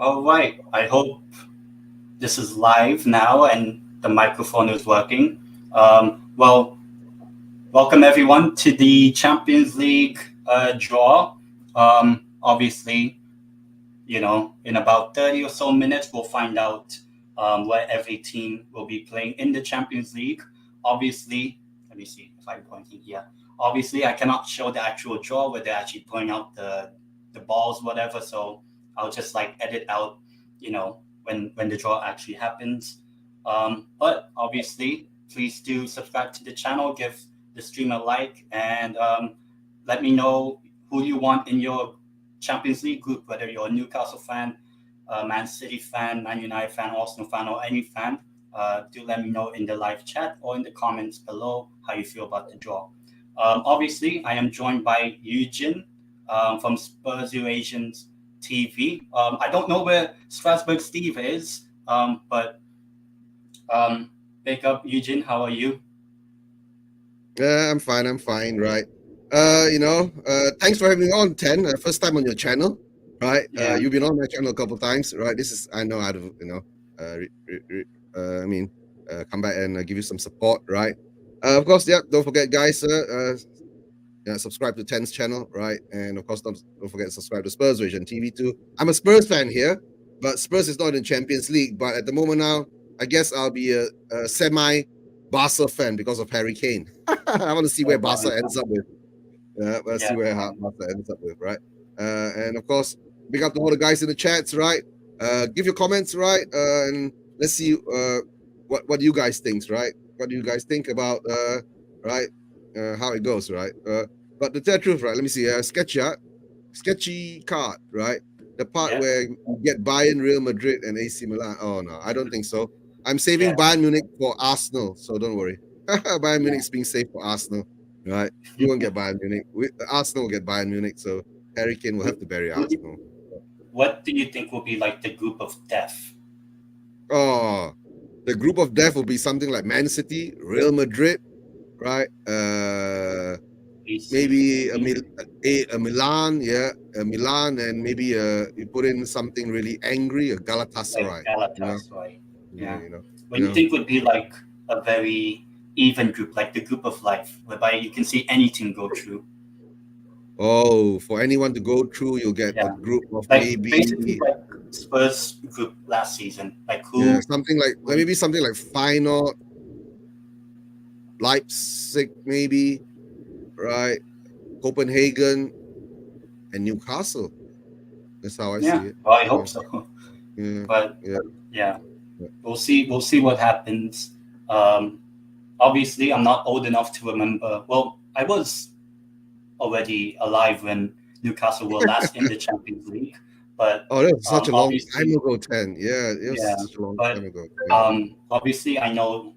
All right. I hope this is live now and the microphone is working. Well, welcome everyone to the Champions League draw. Obviously, in about 30 or so minutes, we'll find out where every team will be playing in the Champions League. Obviously, let me see if I'm pointing here. Obviously, I cannot show the actual draw where they're actually pulling out the balls, whatever. So I'll just edit out, when the draw actually happens. But obviously, please do subscribe to the channel, give the stream a like, and let me know who you want in your Champions League group, whether you're a Newcastle fan, Man City fan, Man United fan, Arsenal fan, or any fan. Do let me know in the live chat or in the comments below how you feel about the draw. Obviously, I am joined by Eugene from Spurs Eurasians TV. I don't know where Strasbourg Steve is, but big up, Eugene. How are you? I'm fine, right? Thanks for having me on, Ten. First time on your channel, right? Yeah. You've been on my channel a couple times, right? I know how to, come back and give you some support, right? Of course, yeah. Don't forget, guys. Subscribe to Ten's channel, right? And of course, don't forget to subscribe to Spurs Vision TV too. I'm a Spurs fan here, but Spurs is not in Champions League. But at the moment now, I guess I'll be a semi Barca fan because of Harry Kane. I want to see where Barca ends up with. Let's see where Barca ends up with, right? And of course, big up to all the guys in the chats, right? Give your comments, right? And let's see what you guys think, right? what do you guys think about right how it goes, right? But to tell the truth, right? Let me see. Sketchy card, right? The part Yeah, where you get Bayern, Real Madrid, and AC Milan. Oh no, I don't think so. I'm saving yeah, Bayern Munich for Arsenal, so don't worry. Bayern yeah. Munich's being saved for Arsenal, right? You won't get Bayern Munich. Arsenal will get Bayern Munich, so Harry Kane will have Who- to bury who do Arsenal. What do you think will be like the group of death? Oh, the group of death will be something like Man City, Real Madrid, right? AC, Maybe maybe A Milan, yeah, a Milan, and maybe you put in something really angry, a like Galatasaray, you know, Galatasaray. yeah, Yeah. you know, What do you think would be like a very even group, like the group of life, whereby you can see any team go through? Oh, for anyone to go through, you'll get a Yeah. group of Like basically maybe like Spurs group last season. Like yeah, who something like would maybe something like Feyenoord, Leipzig, maybe right, Copenhagen, and Newcastle. That's how I yeah, see it. well I Yeah, hope so. yeah, But yeah. yeah, Yeah. we'll see what happens. Um Obviously I'm not old enough to remember, well, I was already alive when Newcastle were last in the Champions League. But Oh, that was such a long time obviously, ago, 10. Yeah, it was yeah. such a long time But ago. Yeah. obviously, I know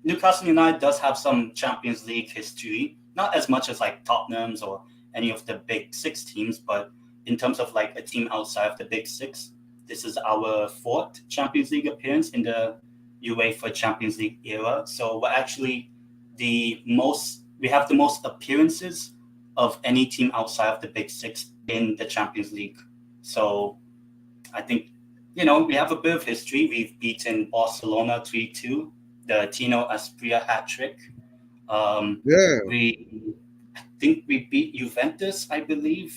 Newcastle United does have some Champions League history. Not as much as like Tottenham's or any of the big six teams, but in terms of like a team outside of the big six, this is our fourth Champions League appearance in the UEFA Champions League era. So we're actually we have the most appearances of any team outside of the big six in the Champions League. So I think, we have a bit of history. We've beaten Barcelona 3-2, the Tino Asprilla hat trick. Yeah. We I think we beat Juventus, I believe,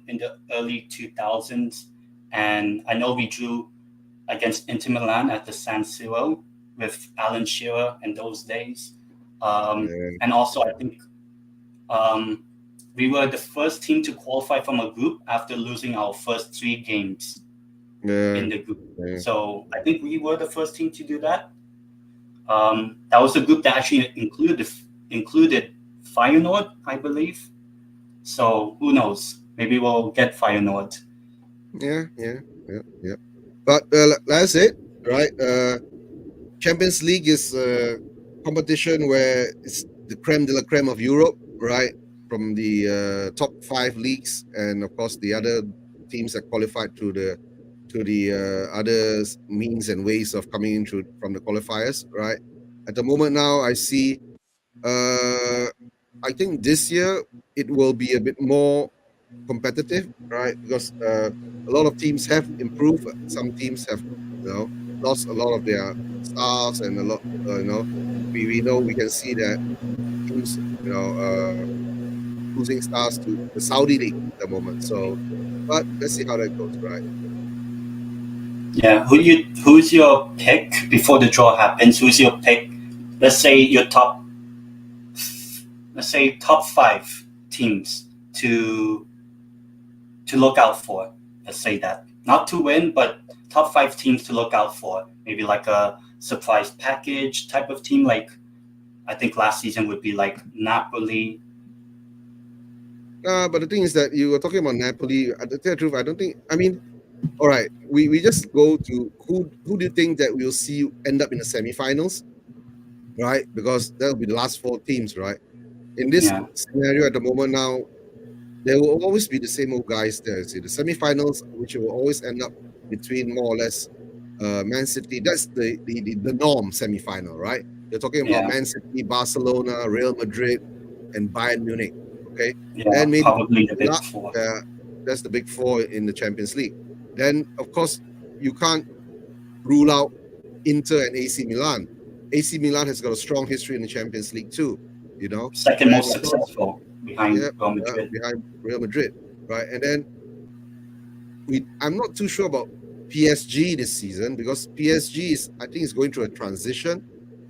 in the early 2000s. And I know we drew against Inter Milan at the San Siro with Alan Shearer in those days. Yeah. And also, I think um, we were the first team to qualify from a group after losing our first three games Yeah. in the group. Yeah. So I think we were the first team to do that. That was a group that actually included Feyenoord, I believe. So who knows? Maybe we'll get Feyenoord. Yeah. Yeah. Yeah. Yeah. But that's it, right? Champions League is a competition where it's the creme de la creme of Europe, right? From the top five leagues, and of course the other teams that qualified to the other means and ways of coming in through from the qualifiers, right? At the moment now, I see. Uh, I think this year it will be a bit more competitive, right? Because a lot of teams have improved. Some teams have, you know, lost a lot of their stars, and a lot, we know we can see that teams, losing stars to the Saudi league at the moment. So, but let's see how that goes, right? Yeah. Who's your pick before the draw happens? Who's your pick? Let's say your top five teams to look out for. Let's say that. Not to win, but top five teams to look out for. Maybe like a surprise package type of team. Like I think last season would be like Napoli. But the thing is that you were talking about Napoli. To tell the truth, I don't think. I mean, all right, we just go to who do you think that we'll see end up in the semifinals, right? Because that'll be the last four teams, right? In this Yeah, scenario at the moment now, there will always be the same old guys there. See, the semifinals, which will always end up between more or less Man City. That's the norm semifinal, right? You're talking about yeah, Man City, Barcelona, Real Madrid, and Bayern Munich. Okay, yeah. then maybe Probably the big la- four. that's the big four in the Champions League. Then of course you can't rule out Inter and AC Milan. AC Milan has got a strong history in the Champions League too. You know, Second and most successful behind yeah, Real Madrid. behind Real Madrid, right? And then I'm not too sure about PSG this season because PSG is going through a transition,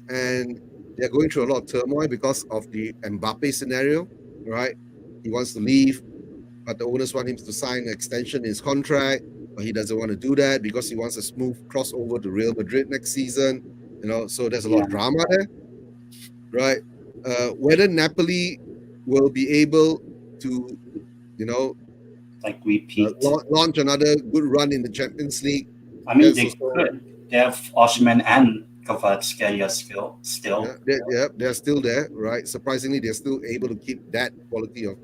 and they're going through a lot of turmoil because of the Mbappe scenario, right? He wants to leave, but the owners want him to sign an extension in his contract, but he doesn't want to do that because he wants a smooth crossover to Real Madrid next season. So there's a lot of drama there, right? Whether Napoli will be able to, like repeat. launch another good run in the Champions League. I mean, That's they also, could. They have Osimhen and Kvaratskhelia still. they're still there, right? Surprisingly, they're still able to keep that quality of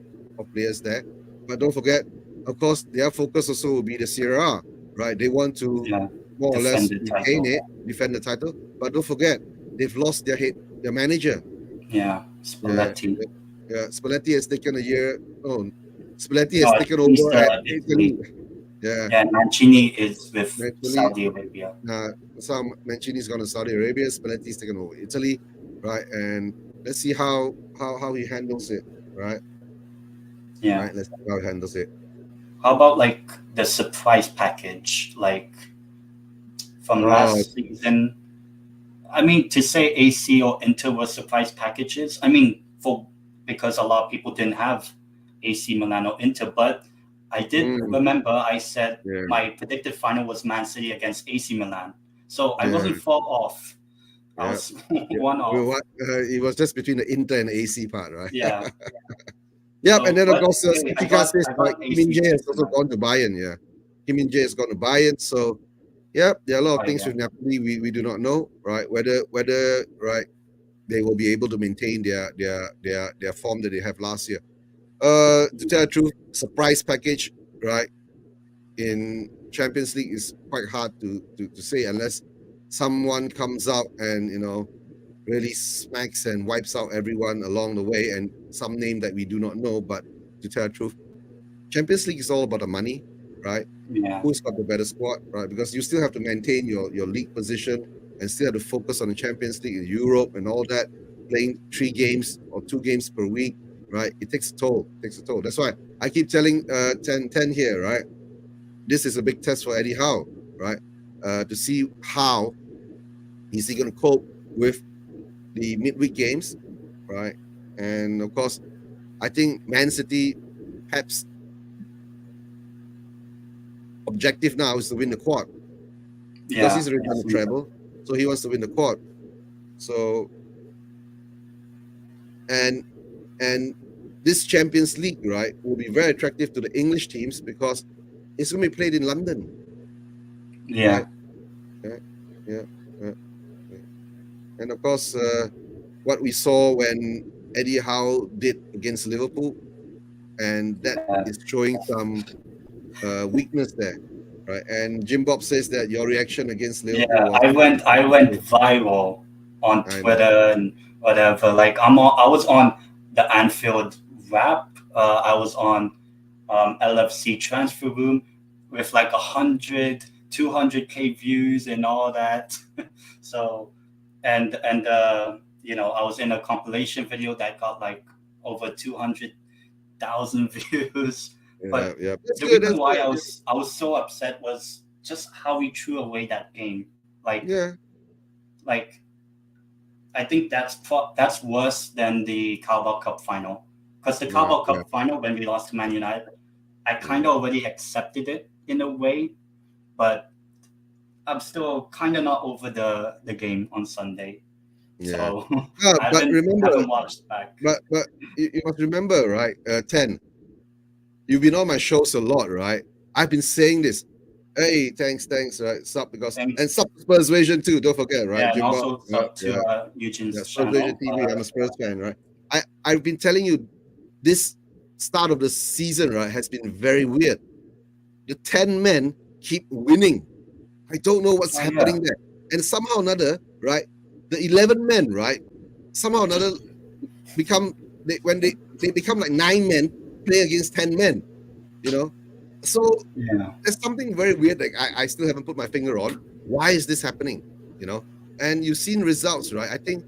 players there. But don't forget, of course, their focus also will be the Serie A, right? They want to more or less retain it, defend the title. But don't forget, they've lost their manager. Yeah, Spalletti. Yeah, Spalletti has taken a year. Oh, Spalletti has taken over at Italy. Yeah, Mancini is with Saudi Arabia. Mancini's gone to Saudi Arabia. Spalletti's taken over Italy, right? And let's see how he handles it, right? Yeah. Right. Let's see how he handles it. How about like the surprise package, like from last season? I mean, to say AC or Inter were surprise packages. I mean, because a lot of people didn't have AC Milan or Inter, but I did remember I said my predicted final was Man City against AC Milan, so I wasn't far off. I was one off. It was just between the Inter and AC part, right? Yeah. Yep, so, and then of course, Tika says Kim Min-jae has also gone to Bayern. Yeah, Kim Min-jae has gone to Bayern. So, yep, there are a lot of things with Napoli we do not know, right? Whether right they will be able to maintain their form that they have last year. To tell the truth, surprise package, right, in Champions League is quite hard to say unless someone comes out and really smacks and wipes out everyone along the way, and some name that we do not know. But to tell the truth, Champions League is all about the money, right? Yeah. Who's got the better squad, right? Because you still have to maintain your league position and still have to focus on the Champions League in Europe and all that, playing 3 games or 2 games per week, right? It takes a toll. That's why I keep telling 10 here, right? This is a big test for Eddie Howe, right? To see how is he going to cope with the midweek games, right? And of course, I think Man City, Pep's objective now is to win the quad. Because he's already done the treble, so he wants to win the quad. So, and this Champions League, right, will be very attractive to the English teams because it's going to be played in London. Yeah. Right? Yeah. And of course, what we saw when Eddie Howe did against Liverpool, and that is showing some weakness there, right? And Jim Bob says that your reaction against Liverpool. Yeah, I went viral on Twitter and whatever. Like I was on the Anfield Wrap. I was on LFC Transfer Room with like 100, 200K views and all that. So, and I was in a compilation video that got like over 200,000 views. But the reason why I was so upset was just how we threw away that game. Like I think that's worse than the Carabao Cup final. Because the Carabao Cup final, when we lost to Man United, I kind of already accepted it in a way, but I'm still kind of not over the game on Sunday. Yeah. So I haven't watched back. But you must remember, right? 10. You've been on my shows a lot, right? I've been saying this. Hey, thanks, right? Sub because and sub Spurs Vision too. Don't forget, right? Yeah, and also sub to Eugene's channel. Spurs Vision TV. I'm a Spurs fan, right? I've been telling you, this start of the season, right, has been very weird. The 10 men keep winning. I don't know what's happening there, and somehow or another, right? The 11 men, right? Somehow or another become they become like 9 men playing against 10 men, So there's something very weird that I still haven't put my finger on. Why is this happening? And you've seen results, right? I think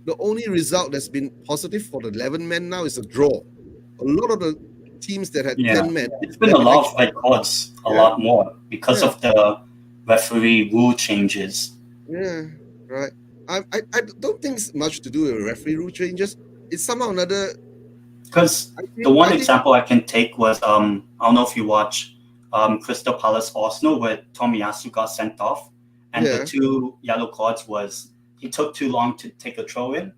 the only result that's been positive for the 11 men now is a draw. A lot of the teams that had 10 men. It's been a lot of red cards, a lot more because of the referee rule changes. Yeah, right. I don't think it's much to do with referee rule changes. It's somehow or another. Because the one example I can take was I don't know if you watch Crystal Palace Arsenal where Tomiyasu got sent off, and the 2 yellow cards was he took too long to take a throw in,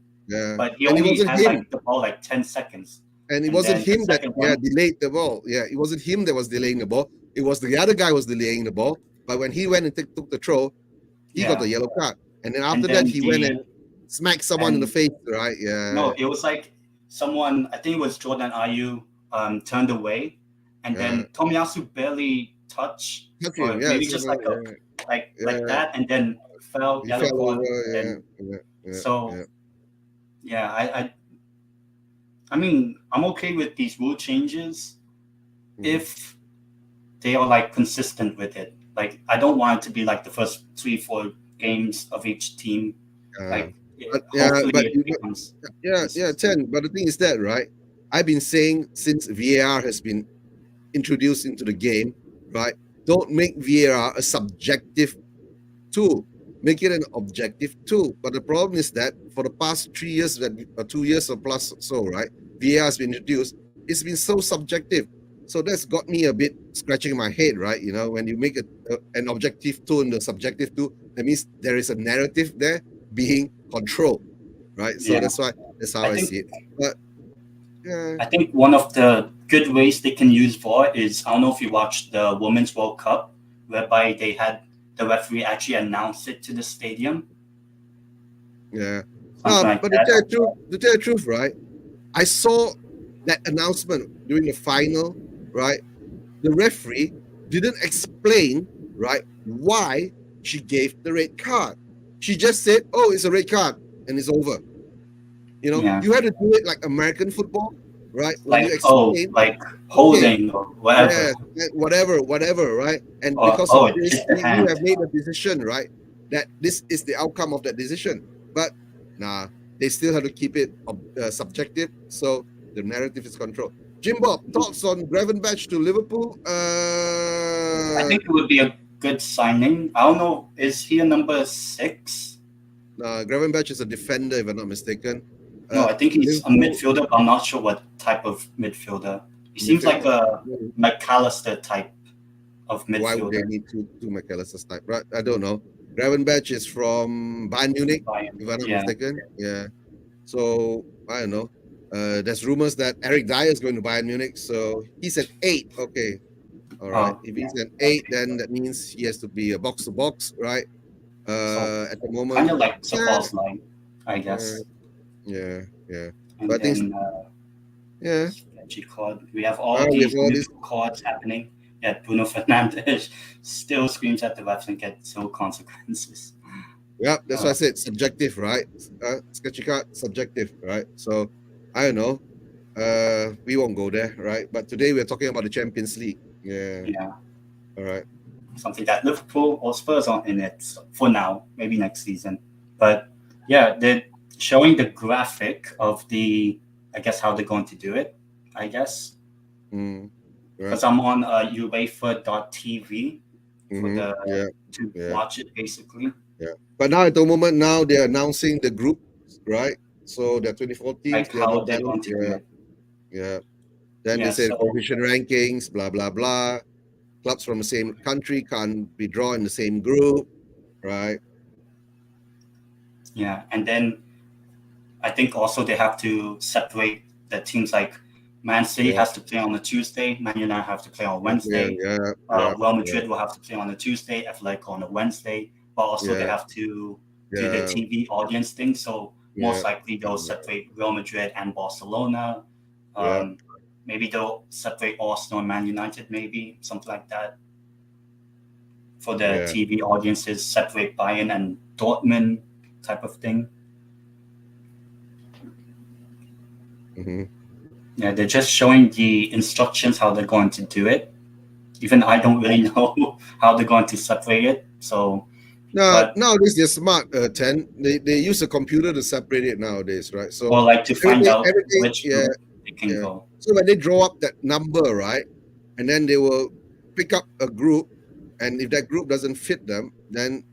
but he and it only wasn't had him. like the ball like 10 seconds. And it And wasn't then the him that second one, delayed the ball. Yeah, it wasn't him that was delaying the ball. It was the other guy was delaying the ball. But when he went and took the throw, he got the yellow card. And then after that, he went and smacked someone in the face, right? Yeah. No, it was like someone, I think it was Jordan Ayew, turned away, and then Tomiyasu barely touched, or him, yeah, maybe just like like that, and then fell, he yellow fell card. over. So I mean, I'm okay with these rule changes if they are like consistent with it. Like, I don't want it to be like the first 3-4 games of each team. Like, hopefully it becomes Ten. But the thing is that, right? I've been saying since VAR has been introduced into the game, right? Don't make VAR a subjective tool. Make it an objective tool. But the problem is that for the past 3 years, 2 years or plus so, right? VAR has been introduced. It's been so subjective. So that's got me a bit scratching my head, right? You know, when you make an objective tool and a subjective tool, that means there is a narrative there being controlled, right? So that's how I see it. But I think one of the good ways they can use VAR is, I don't know if you watched the Women's World Cup, whereby they had the referee actually announce it to the stadium. Yeah. But to tell the truth, right? I saw that announcement during the final, right? The referee didn't explain, right, why she gave the red card. She just said, "Oh, it's a red card," and it's over. You know, you had to do it like American football, right? When you explain, like holding or whatever. Yeah, whatever, right? And because of this, you have made a decision, right? That this is the outcome of that decision. But nah, they still have to keep it subjective, so the narrative is controlled. Jim Bob, thoughts on Gravenberch to Liverpool? I think it would be a good signing. I don't know, is he a number 6? Gravenberch is a defender, if I'm not mistaken. No, I think he's a midfielder, but I'm not sure what type of midfielder. He seems like a McAllister type of midfielder. Why would they need two McAllister type? Right? I don't know. Gravenberch is from Bayern Munich, if I'm not mistaken. Yeah. So I don't know. There's rumors that Eric Dyer is going to Bayern Munich, so he's an 8. Okay. All right. If he's an 8, then that means he has to be a box to box, right? At the moment, kind of like Sabah's line, I guess. Yeah. And but then, we have all these cards happening. Yet Bruno Fernandes still screams at the refs and gets no consequences. Yeah, that's why I said subjective, right? Sketchy card, subjective, right? So I don't know. We won't go there, right? But today we're talking about the Champions League. Yeah. All right. Something that Liverpool or Spurs aren't in it for now, maybe next season. But yeah, they're showing the graphic of I guess how they're going to do it, I guess. Because I'm on UEFA.tv to watch it, basically. Yeah. But now at the moment, they're announcing the group, right? So there are 24 teams. Like how they're going to do it. Yeah. Then they say coefficient rankings, blah, blah, blah. Clubs from the same country can't be drawn in the same group, right? Yeah. And then I think also they have to separate the teams, like Man City has to play on a Tuesday, Man United have to play on Wednesday, Real Madrid will have to play on a Tuesday, Atletico on a Wednesday, but also they have to do the TV audience thing, so most likely they'll separate Real Madrid and Barcelona. Maybe they'll separate Arsenal and Man United, maybe something like that. For the TV audiences, separate Bayern and Dortmund type of thing. Yeah, they're just showing the instructions how they're going to do it. Even I don't really know how they're going to separate it. So nowadays they're smart. They use a computer to separate it nowadays, right? So like to find out which group they can go. So when they draw up that number, right, and then they will pick up a group, and if that group doesn't fit them, then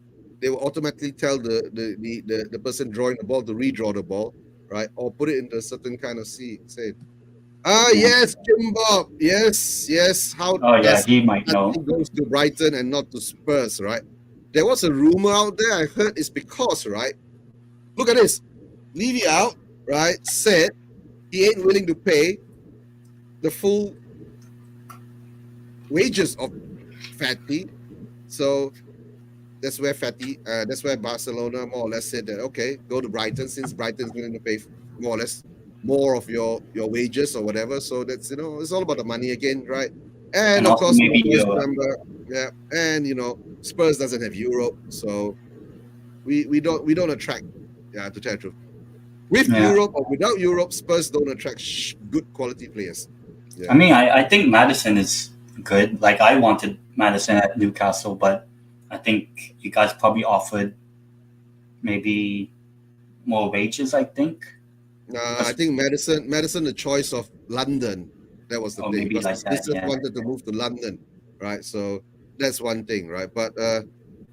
they will automatically tell the person drawing the ball to redraw the ball, right, or put it into a certain kind of seed. Yes, Jim Bob. Yes. How? He might know. He goes to Brighton and not to Spurs, right? there was a rumor out there I heard is because, right? Look at this. Levy out, right? Said he ain't willing to pay the full wages of Fatty. So that's where Barcelona more or less said that, okay, go to Brighton, since Brighton's willing to pay more or less more of your wages or whatever. So that's, it's all about the money again, right? And of also course, maybe always Europe. remember, yeah, and Spurs doesn't have Europe, so we don't attract, yeah, to tell the truth. With Yeah. Europe or without Europe, Spurs don't attract good quality players. I Yeah. mean, I think Madison is good. Like I wanted Madison at Newcastle, but I think you guys probably offered maybe more wages. I think, I because, think Madison, the choice of London. That was the or thing, maybe because like his that. missus Yeah. wanted to move to London, right? So that's one thing, right? But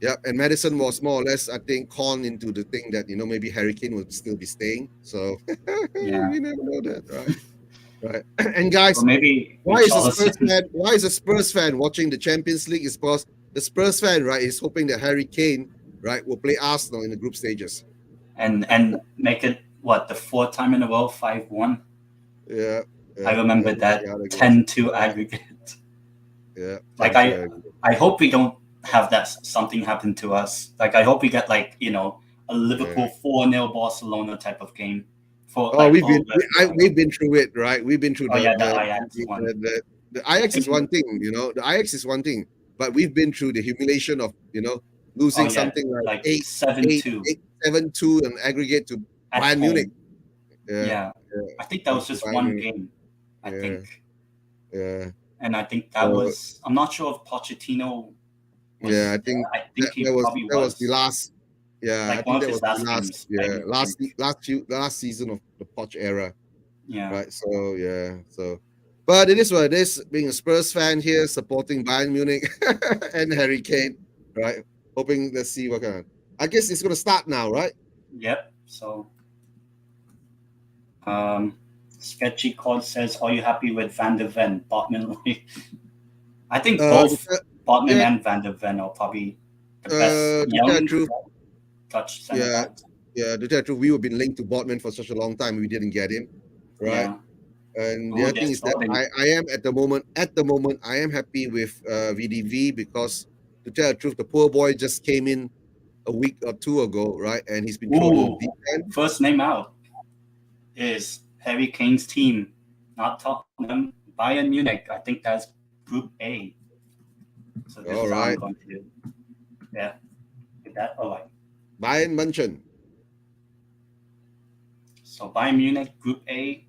yeah, and Madison was more or less, I think, conned into the thing that maybe Harry Kane would still be staying. So Yeah. you never know that, right? Right. And Or guys, maybe why is a Spurs Richarlison. fan? Why is a Spurs fan watching the Champions League? Is because the Spurs fan, right, is hoping that Harry Kane, right, will play Arsenal in the group stages. and make it what, the fourth time in a row, 5-1. Yeah, I yeah, remember and that the other guys. 10-2 aggregate. Yeah, Like 10-2. I hope we don't have that something happen to us. Like I hope we get like a Yeah. Liverpool 4-0 Barcelona type of game for Oh, like we've all been the rest of the we've been through it, right? We've been through Oh yeah, the Ajax one. the I Ajax is think. one thing, the Ajax is one thing, but we've been through the humiliation of Oh losing yeah, something like like 8 8 7-2 8 7-2 and aggregate to at Bayern Munich. home. Yeah, Yeah, yeah, I think that was to just Bayern one Munich. game. I Yeah, think, yeah. and I think that So was. I'm not sure if Pochettino yeah, I was there. think I that think he that was probably that was the was. last. Yeah, I Like one think of that his was the last last. games, I Yeah, think. last season of the Poch era. Yeah. Right. So yeah. So, but it is what it is. Being a Spurs fan here, supporting Bayern Munich and Harry Kane, right? Hoping, let's see what kind. I guess it's gonna start now, right? Yep. So, um, Sketchy Cord says, "Are you happy with Van der Ven, Botman?" I think both Botman Yeah. and Van der Ven are probably the best To tell the young truth, touch center yeah, backs. yeah. To tell the truth, we have been linked to Botman for such a long time. We didn't get him, right? Yeah. And the Oh, other thing they're is that starting. I am at the moment I am happy with VDV, because to tell the truth, the poor boy just came in a week or two ago, right? And he's been thrown in the Ooh, deep end. first name out is Harry Kane's team, not Tottenham. Bayern Munich. I think that's Group A. So this All is how I'm right. going to do. Yeah. With that. All right. Bayern München. So Bayern Munich, Group A.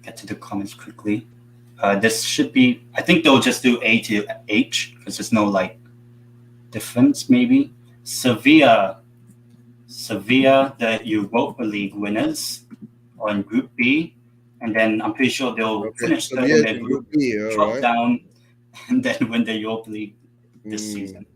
Get to the comments quickly. This should be. I think they'll just do A to H because there's no like difference. Maybe Sevilla, the Europa League winners, are in Group B, and then I'm pretty sure they'll Okay. finish So third we in are their in group, Group B. All drop right. down, and then win the Europa League this season.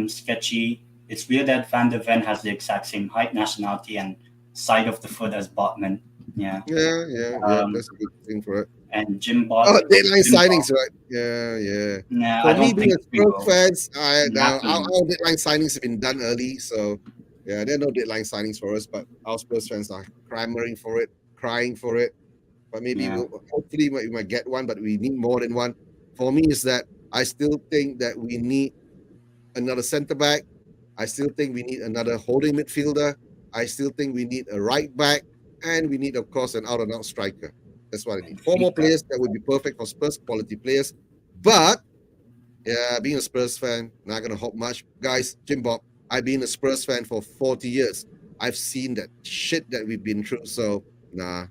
Sketchy. It's weird that Van der Ven has the exact same height, nationality, and side of the foot as Botman. Yeah. Yeah. That's a good thing for it. And Jim Oh, deadline Jim signings, right? Yeah. Nah, For I me, don't being think a we Spurs will. fans, now Napoli. our deadline signings have been done early, so yeah, there are no deadline signings for us. But our Spurs fans are clamoring for it, crying for it. But maybe Yeah. hopefully we might get one, but we need more than one. For me, is that I still think that we need another centre back. I still think we need another holding midfielder. I still think we need a right back, and we need, of course, an out and out striker. That's what I need. 4 more players that would be perfect for Spurs, quality players. But yeah, being a Spurs fan, not gonna hope much, guys. Jim Bob, I've been a Spurs fan for 40 years. I've seen that shit that we've been through. So nah,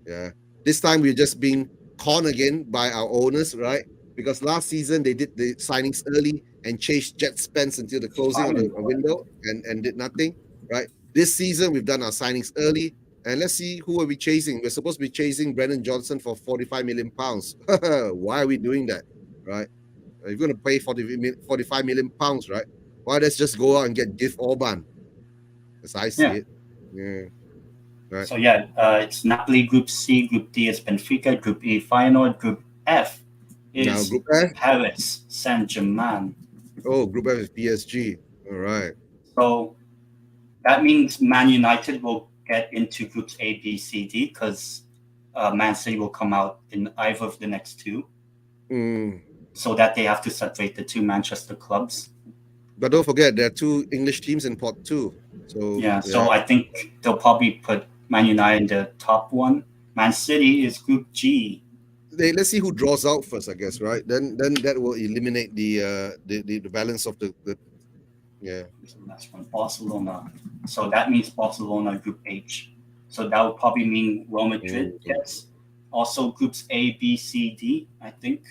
yeah. This time we're just being conned again by our owners, right? Because last season they did the signings early and chased Jet Spence until the closing of the window and did nothing, right? This season we've done our signings early, and let's see who are we chasing. We're supposed to be chasing Brennan Johnson for 45 million pounds. Why are we doing that, right? If you're going to pay 45 million pounds, right? Why let's just go out and get Gift Orban, as I see it. Yeah. Right. So yeah, it's Napoli Group C, Group D is Benfica, Group E Feyenoord, Group F Now is Group F. Paris Saint-Germain. Oh, Group F is PSG. All right. So that means Man United will get into groups A, B, C, D because Man City will come out in either of the next two. So that they have to separate the two Manchester clubs. But don't forget, there are two English teams in pot 2. So So I think they'll probably put Man United in the top one. Man City is Group G. let's see who draws out first, I guess, right? Then that will eliminate the balance of the yeah. So that's from Barcelona. So that means Barcelona Group H. So that would probably mean Real Madrid gets also groups A, B, C, D, I think.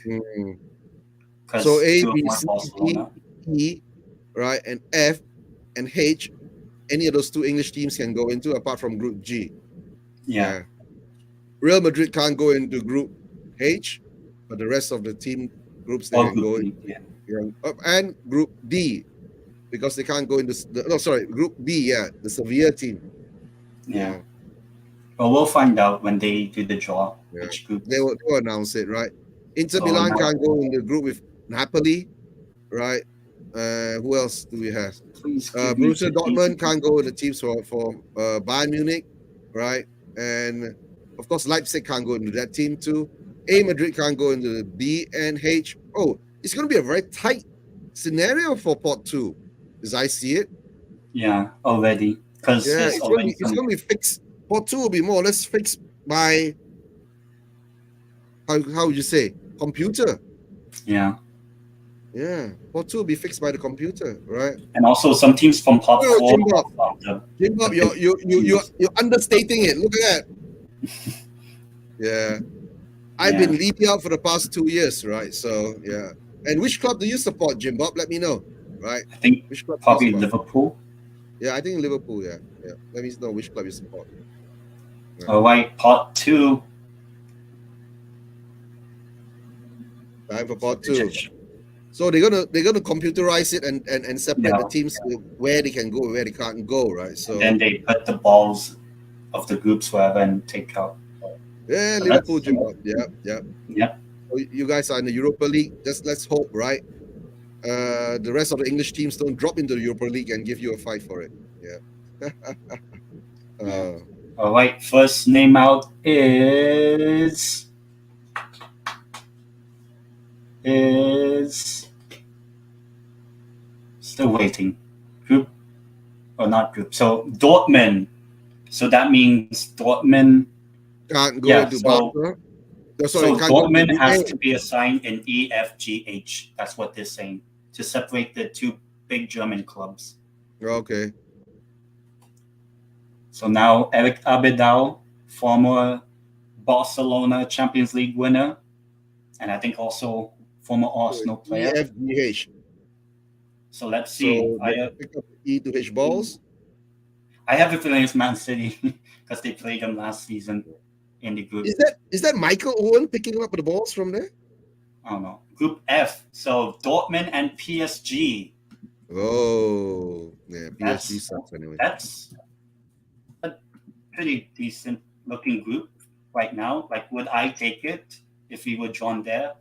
So A, two of B, them are C, Barcelona. D, E, right, and F and H. Any of those two English teams can go into, apart from Group G. Yeah. Real Madrid can't go into Group H, but the rest of the team groups they can go D, in. And Group D, because they can't go into Group B, the Sevilla team. Yeah. Well, we'll find out when they do the draw. Which group they will announce it, right? Inter Milan can't go in the group with Napoli, right? Who else do we have? Borussia Dortmund can't go in the teams for Bayern Munich, right? And of course Leipzig can't go into that team too. A Madrid can't go into the B and H. Oh, it's going to be a very tight scenario for pot 2, as I see it. Yeah, already. Because it's going to be fixed. Pot 2 will be more or less fixed by how would you say, computer. Yeah. Pot 2 will be fixed by the computer, right? And also some teams from pot 4. Jim Bob, you're understating it. Look at that. I've been leading out for the past 2 years, right? So And which club do you support, Jim Bob? Let me know, right? I think which club probably Liverpool. I think Liverpool. Yeah. Let me know which club you support. All right, pot 2. Time for pot 2. So they're gonna computerize it and separate the teams where they can go, where they can't go, right? So and then they put the balls of the groups wherever and take out. Yeah, so Liverpool, Jim. Yeah. So you guys are in the Europa League. Just let's hope, right? The rest of the English teams don't drop into the Europa League and give you a fight for it. All right, first name out is still waiting. Group or not group? So Dortmund. So that means Dortmund can't go into Barca. So Dortmund has to be assigned in E, F, G, H. That's what they're saying to separate the two big German clubs. Okay. So now Eric Abidal, former Barcelona Champions League winner, and I think also former Arsenal player. EFGH. So let's see. So pick up E to H balls. I have a feeling it's Man City because they played them last season in the group. Is that Michael Owen picking up the balls from there? I don't know. Group F. So Dortmund and PSG. Oh, yeah. PSG sucks anyway. That's a pretty decent looking group right now. Like, would I take it if we were drawn there?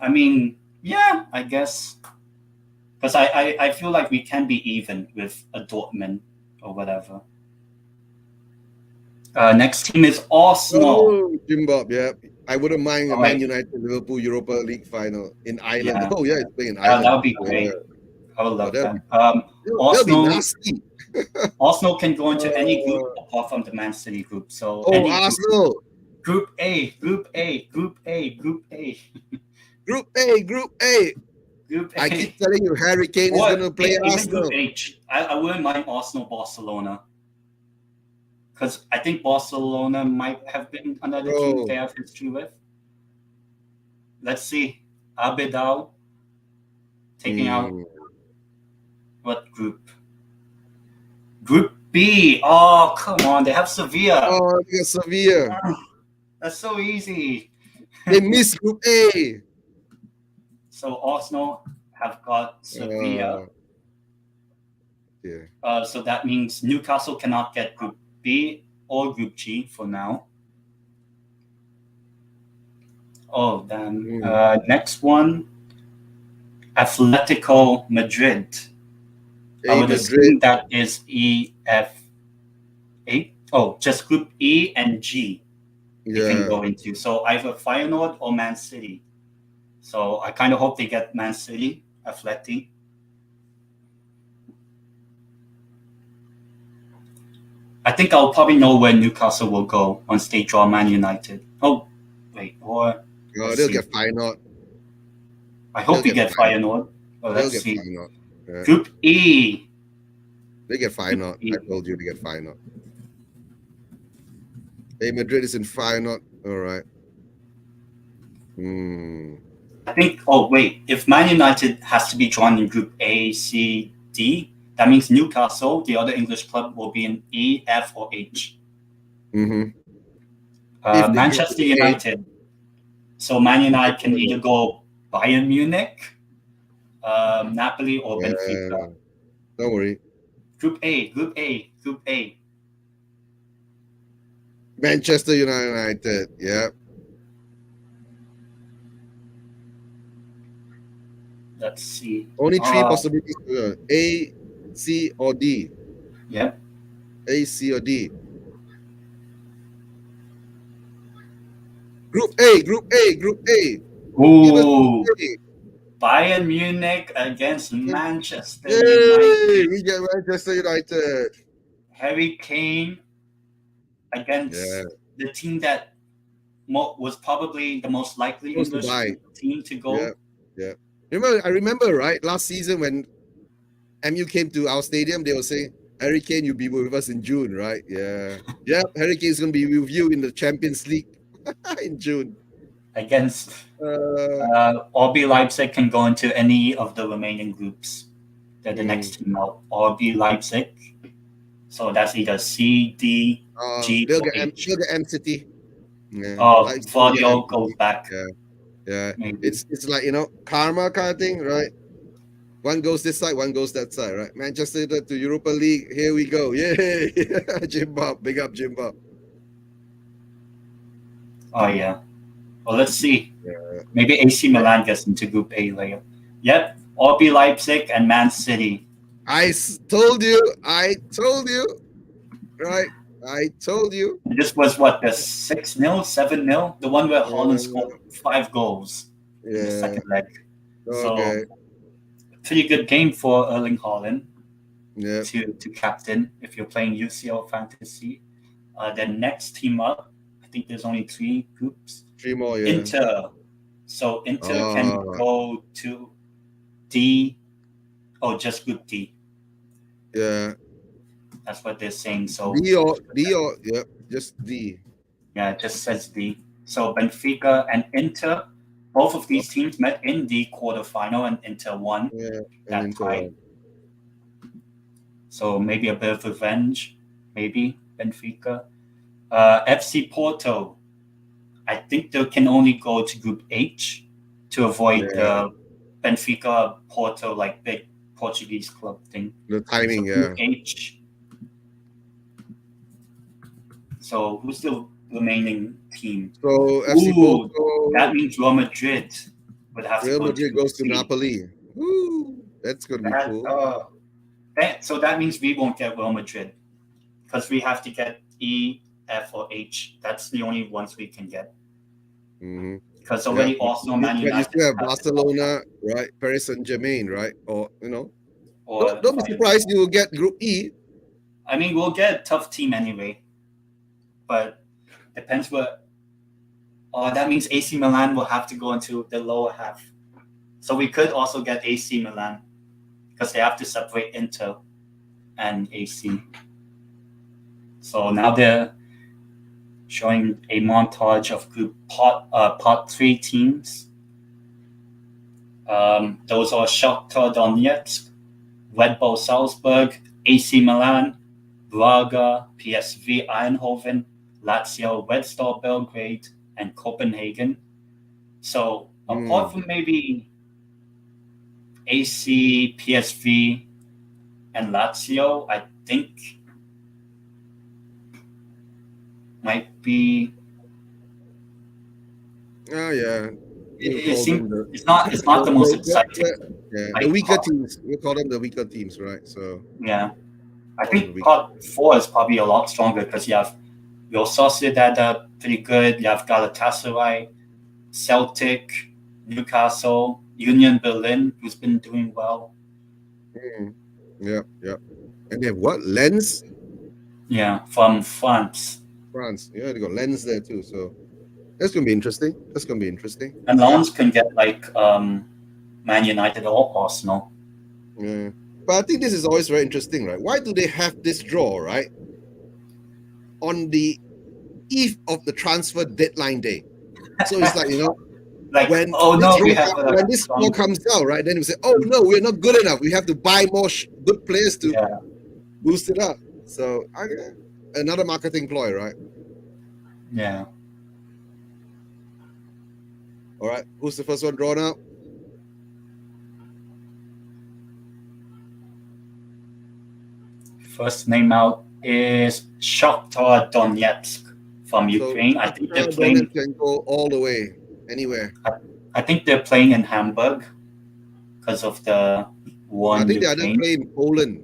I mean, yeah, I guess. Because I feel like we can be even with a Dortmund or whatever. Next team is Arsenal. Oh, Jim Bob, yeah. I wouldn't mind a Man United Liverpool Europa League final in Ireland. Yeah. Oh, yeah, it's playing in Ireland. That would be great. I would love that. Arsenal, be nasty. Arsenal can go into any group apart from the Man City group. So Arsenal. Group A, Group A, Group A, Group A. Group A, Group A. Group A. I keep telling you, Harry Kane is going to play Arsenal. Group H. I wouldn't mind Arsenal, Barcelona. Because I think Barcelona might have been another team they have history with. Let's see. Abidal taking out what group? Group B. Oh, come on. They have Sevilla. Oh, they got Sevilla. That's so easy. They missed Group A. So Arsenal have got Sevilla. So that means Newcastle cannot get Group B or Group G for now. Oh, damn. Mm. Next one, Atletico Madrid. I A would Madrid. assume that is E, F, A. Oh, just Group E and G they can Yeah. go into. So either Feyenoord or Man City. So I kind of hope they get Man City, Atleti. I think I'll probably know where Newcastle will go once they draw Man United. Oh, wait, or Oh, let's they'll see. get Feyenoord. I They'll hope we get get Feyenoord. Feyenoord. Well, They'll let's get see. Feyenoord. Yeah. Group E. They get Group Feyenoord. I E. told you they get Feyenoord. A Madrid is in Feyenoord. All right. Hmm. I think. Oh wait, if Man United has to be drawn in Group A, C, D, that means Newcastle, the other English club, will be in E, F, or H. Mm-hmm. If they get to Manchester the A, United. So Man they get United can either Feyenoord. go Bayern Munich, Napoli, or Yeah. Benfica. Don't worry. Group A, Group A, Group A. Manchester United. Yeah. Let's see. Only three possibilities. A, C, or D. Yeah. A, C, or D. Group A. Group A. Group A. Give us Ooh, A. Bayern Munich against Manchester Yay! United. We get Manchester United. Harry Kane Yeah. against the team that was probably the most likely Supposed to English buy. team to Yeah. go. Yeah. I remember, right? Last season when MU came to our stadium, they were saying, Harry Kane, you'll be with us in June, right? Yeah. Yeah. Harry Kane's gonna be with you in the Champions League in June. Against Uh, RB Leipzig can go into any of the remaining groups. They're the next team out. RB Leipzig. So that's either C, D, G, they'll or get H. they'll get City. Yeah. Oh, Leipzig will get Vardio goes City. back, Yeah. Yeah. maybe. It's like karma kind of thing, right? One goes this side, one goes that side, right? Manchester United to Europa League. Here we go. Yay! Jim Bob. Big up Jim Bob. Oh, yeah. Well, let's see. Yeah. Maybe AC Milan gets into Group A later. Yep, RB Leipzig and Man City. Told you. I told you. Right? I told you. This was what, the 6-0, 7-0? The one where Holland Uh, scored 5 goals in the yeah. second leg. So, Okay. pretty good game for Erling Haaland Yeah. to captain if you're playing UCL Fantasy. The next team up, I think there's only 3 groups. Three more. Yeah. Inter. So, Inter can Ah. go to D. Oh, just Group D. Yeah. That's what they're saying. So, D or yeah. Just D. yeah, it just says D. So Benfica and Inter, both of these teams met in the quarterfinal, and Inter won Yeah. And that into tie. one. So maybe a bit of revenge, maybe Benfica. FC Porto, I think they can only go to Group H to avoid Yeah. the Benfica Porto like big Portuguese club thing. The So timing. Group Yeah. H. So who's the remaining team? So FC Ooh, Porto. that means Real Madrid would have to Real go to Madrid Group goes to C. Napoli. Woo! That's gonna be That, cool. so that means we won't get Real Madrid because we have to get E, F, or H. That's the only ones we can get Mm-hmm. because already Arsenal, Man But you United still have have Barcelona, right? Paris Saint-Germain, right? Or or don't be surprised you will get Group E. I mean, we'll get a tough team anyway, but depends what. Oh, that means AC Milan will have to go into the lower half. So we could also get AC Milan because they have to separate Inter and AC. So now they're showing a montage of group part 3 teams. Those are Shakhtar Donetsk, Red Bull Salzburg, AC Milan, Braga, PSV Eindhoven, Lazio, Red Star Belgrade, and Copenhagen. So apart from maybe AC, PSV, and Lazio, I think might be Oh yeah. It seems it's not the most exciting. The weaker teams. We call them the weaker teams, right? So yeah, I think pot 4 is probably a lot stronger because you have your Sociedad are pretty good. You have Galatasaray, Celtic, Newcastle, Union Berlin, who's been doing well. Yeah. And they have what? Lens? Yeah, from France. France. Yeah, they got Lens there too. So that's gonna be interesting. And Lens can get like Man United or Arsenal. Yeah. But I think this is always very interesting, right? Why do they have this draw, right? On the eve of the transfer deadline day. So it's like, like, when this score comes out, right? Then we say, oh no, we're not good enough. We have to buy more good players to boost it up. So another marketing ploy, right? Yeah. All right. Who's the first one drawn out? First name out is Shakhtar Donetsk from Ukraine. I think they're playing. Can go all the way, anywhere. I think they're playing in Hamburg because of the one. I think they either play in Poland.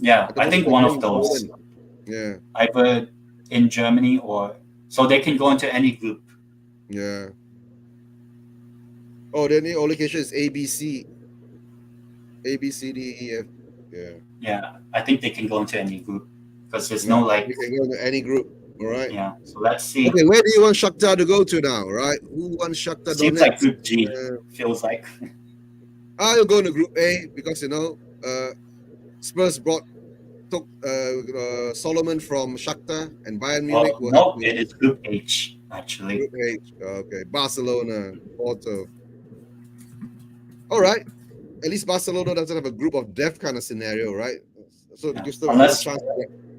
Yeah, I think one of those. Poland. Yeah. Either in Germany or so they can go into any group. Yeah. Oh, the only location is A, B, C, D, E, F. Yeah. Yeah, I think they can go into any group because there's no like. You can go into any group. All right. Yeah. So let's see. Okay, where do you want Shakhtar to go to now? Right? Who wants Shakhtar? Seems like Group G. Feels like. I'll go into Group A because Spurs took Solomon from Shakhtar and Bayern Munich. No, it is Group H actually. Group H. Okay, Barcelona, Porto. All right. At least Barcelona doesn't have a group of death kind of scenario, right? So you still have a chance.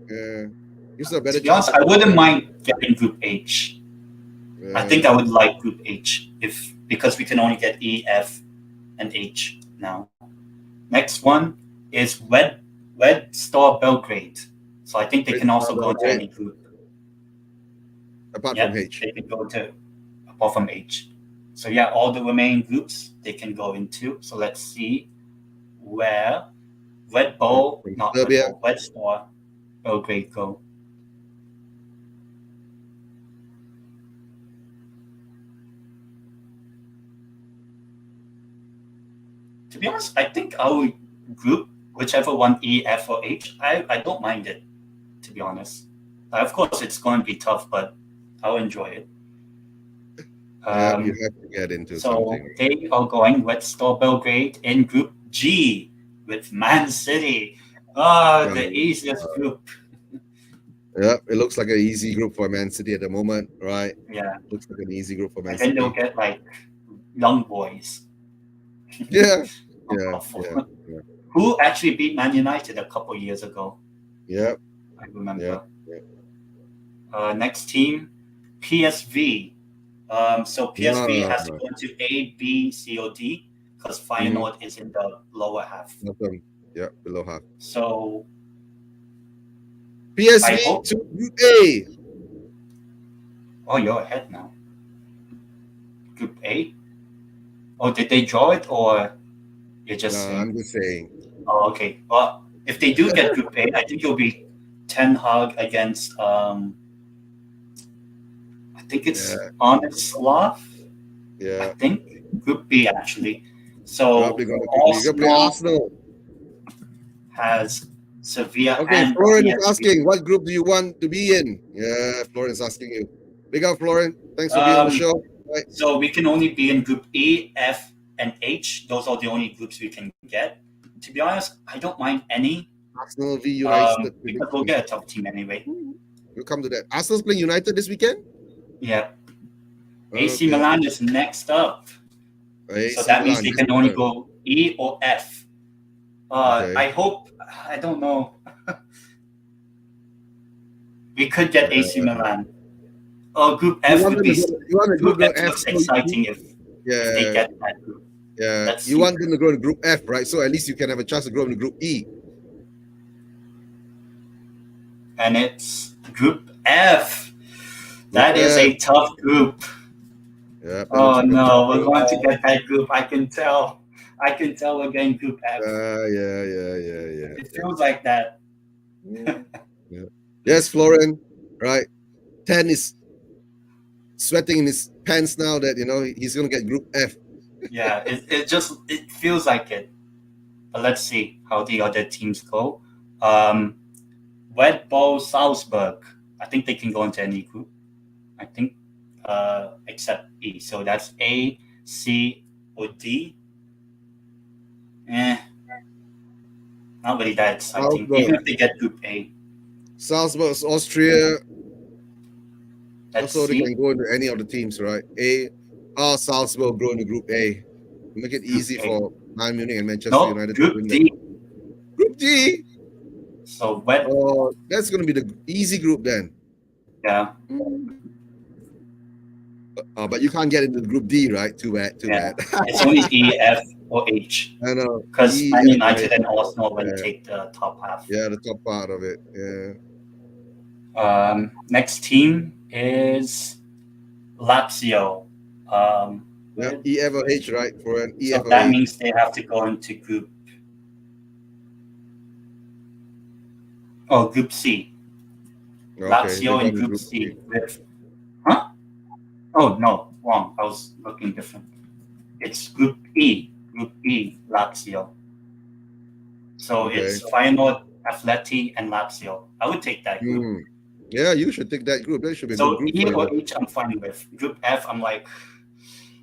You still have a better chance. I wouldn't mind getting Group H. I think I would like Group H because we can only get E, F, and H now. Next one is Red Star Belgrade. So I think they can also go into any group. Apart from H. They can go to apart from H. So yeah, all the remaining groups they can go into. So let's see where Red Star Belgrade go. To be honest, I think our group, whichever one, E, F, or H, I don't mind it, to be honest. Of course, it's going to be tough, but I'll enjoy it. You have to get into something. So they are going Red Star Belgrade in Group G with Man City. The easiest group. Yeah, it looks like an easy group for Man City at the moment, right? Yeah. Looks like an easy group for Man City. And then they'll get like young boys. Yeah. Who actually beat Man United a couple years ago. Yeah. I remember. Yeah. Next team, PSV. So PSV has to go into A, B, C, or D because Feyenoord is in the lower half. Yeah, below half. So PSV to Group A. Oh, you're ahead now. Group A? Oh, did they draw it or you're just saying? I'm just saying. Oh, okay. Well, if they do get Group A, I think it'll be Ten Hag against I think it's Arsenal. Yeah. I think Group B actually. So Arsenal has Sevilla. Okay, Florian is asking, what group do you want to be in? Yeah, Florian is asking you. Big up, Florian. Thanks for being on the show. Right. So we can only be in Group E, F, and H. Those are the only groups we can get. To be honest, I don't mind any. Arsenal v United. Because we'll get a tough team anyway. We'll come to that. Arsenal's playing United this weekend? Yeah. AC Milan is next up. So that means they can only go E or F. I hope, I don't know. We could get AC Milan. Group F would be Group F looks exciting if they get that group. Yeah, you want them to go to Group F, right? So at least you can have a chance to go into Group E. And it's Group F. That is a tough group. Yeah, Oh penalty no, we're control. going to get that group. I can tell. I can tell we're getting Group F. Yeah. It feels like that. Yeah. Yes, Florin, right? 10 is sweating in his pants now that he's gonna get Group F. Yeah, it feels like it. But let's see how the other teams go. Red Bull Salzburg. I think they can go into any group. I think except E. So that's A, C, or D. Eh, not really that exciting. Salzburg. Even if they get Group A. Salzburg's Austria, Let's so they see. can go into any of the teams, right? Salzburg go into Group A. Make it easy A. for Bayern Munich and Manchester No, United to Group win that. D. Group D. So Red. Oh, that's gonna be the easy group then. Yeah. But you can't get into Group D, right? Too bad. It's only E, F, or H. I know. Because E, Man F, United H. and Arsenal will Yeah. take the top half. Yeah, the top part of it. Yeah. Next team is Lazio. Yeah, E, F, or H, right? For an E, So F, or that H. means they have to go into Group C. Okay, Lazio they in got Group Group C with. Huh? Oh no, wrong. I was looking different. It's Group E. Group E, Lazio. So Okay. it's Feyenoord, Atleti, and Lazio. I would take that group. Yeah, you should take that group. That should be a So good group E for or you. H, I'm fine with. Group F, I'm like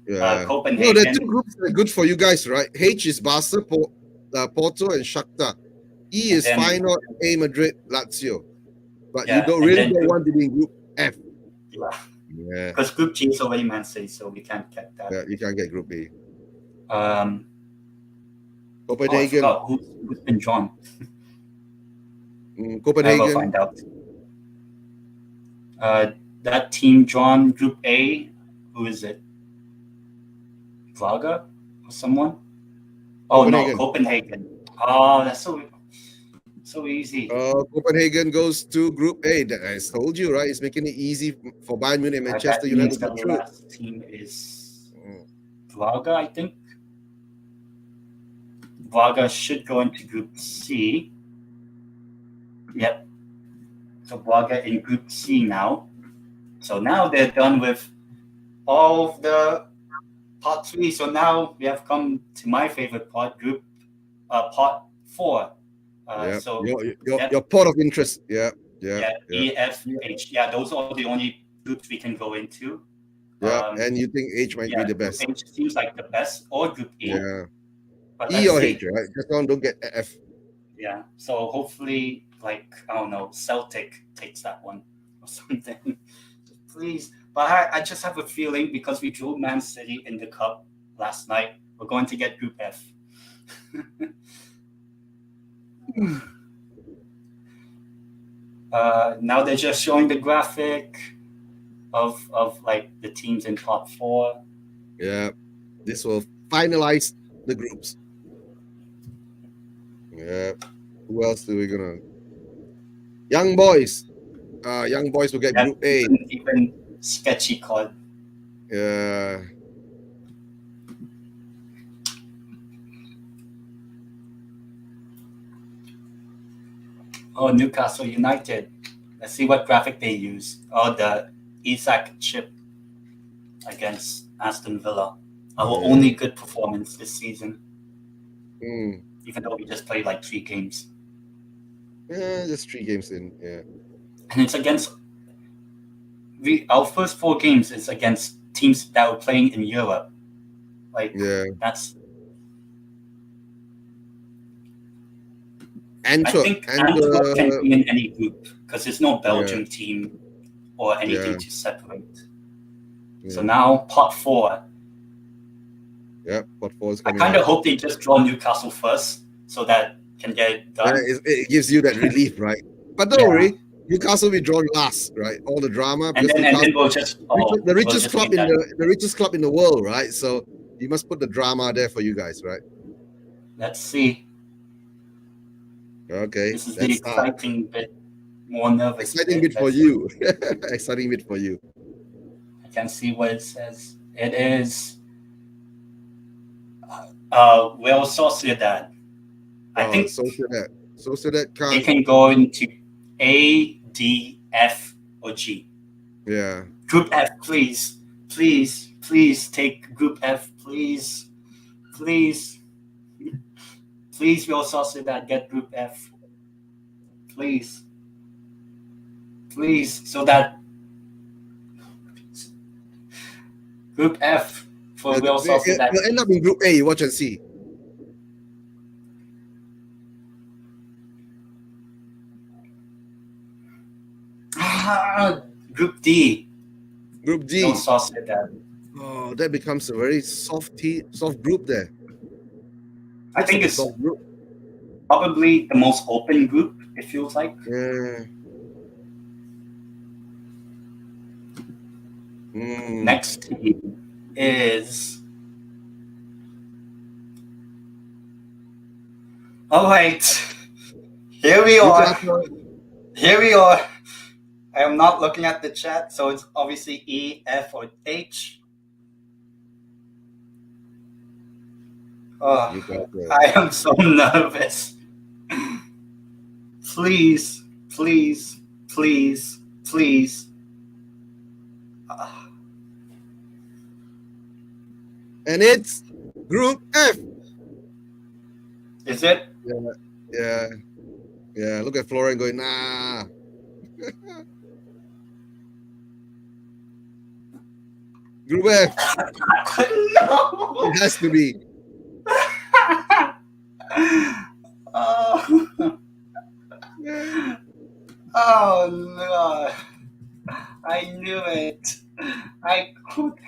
Yeah. Copenhagen. No, there are two groups that are good for you guys, right? H is Barca, Porto, and Shakhtar. E is Feyenoord, A Madrid, Lazio. But you don't want to be in Group F. Yeah. Because Group G is already Man City, so we can't get that. Yeah, you can't get Group B. Copenhagen. Oh, who's been drawn? Copenhagen. I will find out. That team drawn Group A. Who is it? Braga or someone? Oh no, Copenhagen. Oh, that's so easy. Copenhagen goes to Group A. I told you, right? It's making it easy for Bayern Munich and Manchester United to get through. The last team is Braga, I think. Braga should go into Group C. Yep. So Braga in Group C now. So now they're done with all of the part 3. So now we have come to my favorite part, part 4. So your part of interest. Yeah. E, F, H. Yeah, those are the only groups we can go into. Yeah, and you think H might be the best? H seems like the best, or Group E. Yeah. But E or H, right? Just don't get F. Yeah. So hopefully, I don't know, Celtic takes that one or something. Please. But I just have a feeling because we drew Man City in the cup last night, we're going to get Group F. Now they're just showing the graphic of the teams in top 4. Yeah, this will finalize the groups. Yeah, who else are we gonna? Young boys. Young boys will get Group A. Even sketchy card. Yeah. Oh, Newcastle United. Let's see what graphic they use. Oh, the Isak chip against Aston Villa. Our only good performance this season. Even though we just played 3 games. Yeah, just 3 games in. Yeah. And it's against our first 4 games is against teams that were playing in Europe. That's. I think Antwerp can be in any group because there's no Belgium team or anything to separate. Yeah. So now part 4. Yeah, part 4 is coming. I kind of hope they just draw Newcastle first so that can get it done. Yeah, it gives you that relief, right? But don't worry, Newcastle will be drawn last, right? All the drama and then we'll just the richest club in the richest club in the world, right? So you must put the drama there for you guys, right? Let's see. Okay, this is the exciting bit. More nervous. Exciting bit for you. Exciting bit for you. I can see what it says. It is Real Sociedad. I think Sociedad they can't. can go into A, D, F, or G. Yeah. Group F, please. Please, please take Group F, please. Please. Please, Real Sociedad, get Group F. Please. Please, so that Group F for Real Sociedad. You'll end up in Group A. You watch and see. Group D. Group D. Real Sociedad. Oh, that becomes a very soft group there. I think it's soft group. Probably the most open group, it feels like. Yeah. Next team is. All right. Here we are. Here we are. I am not looking at the chat, so it's obviously E, F, or H. Oh, I am so nervous. Please, please, please, please. And it's Group F. Is it? Yeah. Look at Florian going, nah. Group F. No. It has to be. Oh no. I knew it. I couldn't.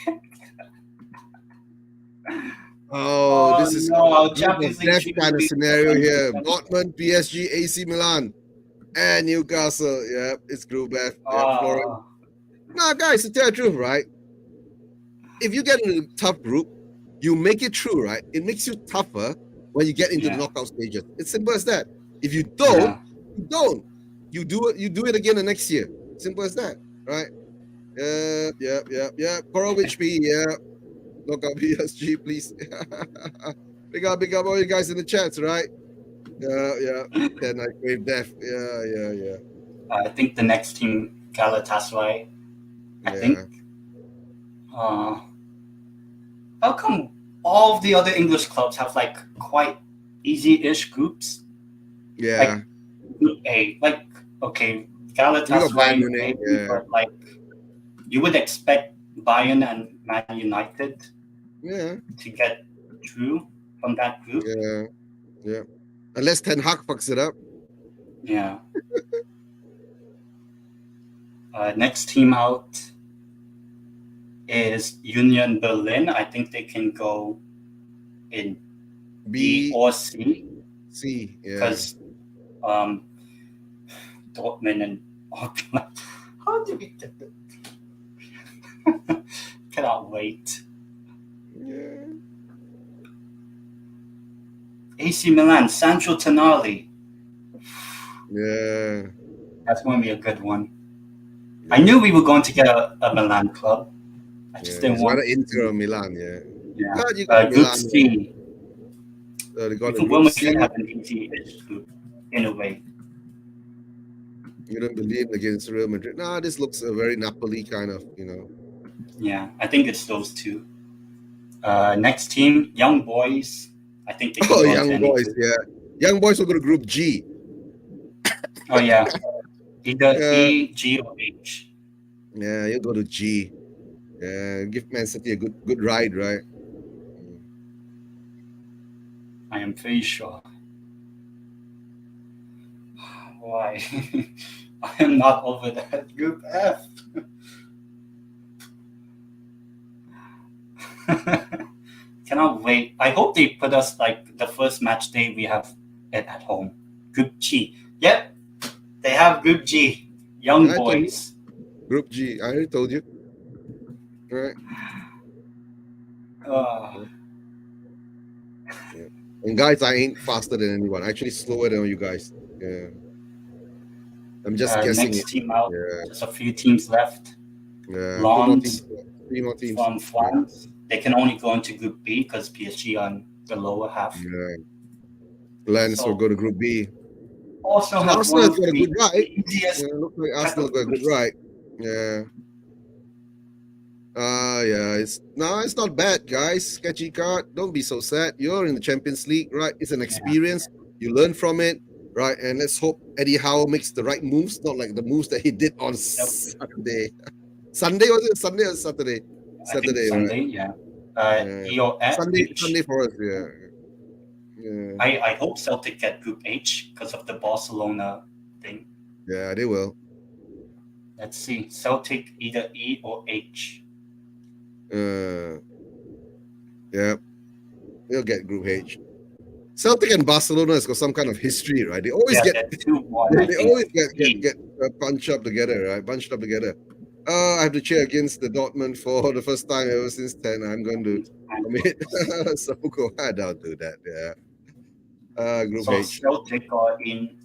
This is no. Champions League death kind of scenario here. Dortmund, PSG, AC Milan, and Newcastle. Yeah, it's Group F. Florian. No, guys, to tell the truth, right? If you get into a tough group, you make it through, right? It makes you tougher when you get into the knockout stages. It's simple as that. If you don't, you don't. You do it again the next year. Simple as that, right? Yeah. Korovic P, yeah. Knockout PSG, please. big up all you guys in the chats, right? Yeah. Then I crave death. Yeah. I think the next team, Galatasaray. I think. How come all of the other English clubs have like quite easy-ish groups? Yeah. Like Group A, like okay, Galatasaray, maybe, but like you would expect Bayern and Man United, to get through from that group. Yeah. Unless Ten Hag fucks it up. Yeah. Next team out is Union Berlin. I think they can go in B or C. C, yeah. Because Dortmund and how do we get it? Cannot wait. Yeah. AC Milan, Sandro Tonali. Yeah. That's going to be a good one. I knew we were going to get a Milan club. I just didn't want Inter or Milan, Group C. They got Even Real Madrid have an easy-ish group, in a way. You don't believe against Real Madrid? Nah, this looks a very Napoli kind of, Yeah, I think it's those two. Next team, Young Boys. I think they can go Young Boys, Young Boys will go to Group G. Oh, yeah. Either E, G, or H. Yeah, you'll go to G. Yeah, give Man City a good ride, right? I am pretty sure. Why? I am not over that. Group F. Cannot wait. I hope they put us like the first match day we have it at home. Group G. Yep. They have Group G. Young Boys. Group G. I already told you. Right. And guys, I ain't faster than anyone. Actually slower than you guys. Yeah. I'm just guessing. Next team out. Just a few teams left. Yeah. Lons. Three more teams. from France. They can only go into Group B because PSG on the lower half. Yeah. Lens will So go to Group B. Arsenal So have Arsenal one has of got a the good right. easiest Yeah, looks like set Arsenal of got a good groups. right. Yeah. Yeah, it's not bad, guys. Sketchy card. Don't be so sad. You're in the Champions League, right? It's an experience. You learn from it, right? And let's hope Eddie Howe makes the right moves, not like the moves that he did on Saturday. Sunday was it? Sunday or Saturday? I think Sunday, right? yeah. E or F, Sunday for us, yeah. Yeah. I hope Celtic get Group H because of the Barcelona thing. Yeah, they will. Let's see. Celtic either E or H. Yeah, they'll get Group H. Celtic and Barcelona has got some kind of history, right? They always get bunched up together, right? Bunched up together. I have to cheer against the Dortmund for the first time ever since 10. I'm going to commit Soko. I don't do that. Yeah. Group H. Celtic are in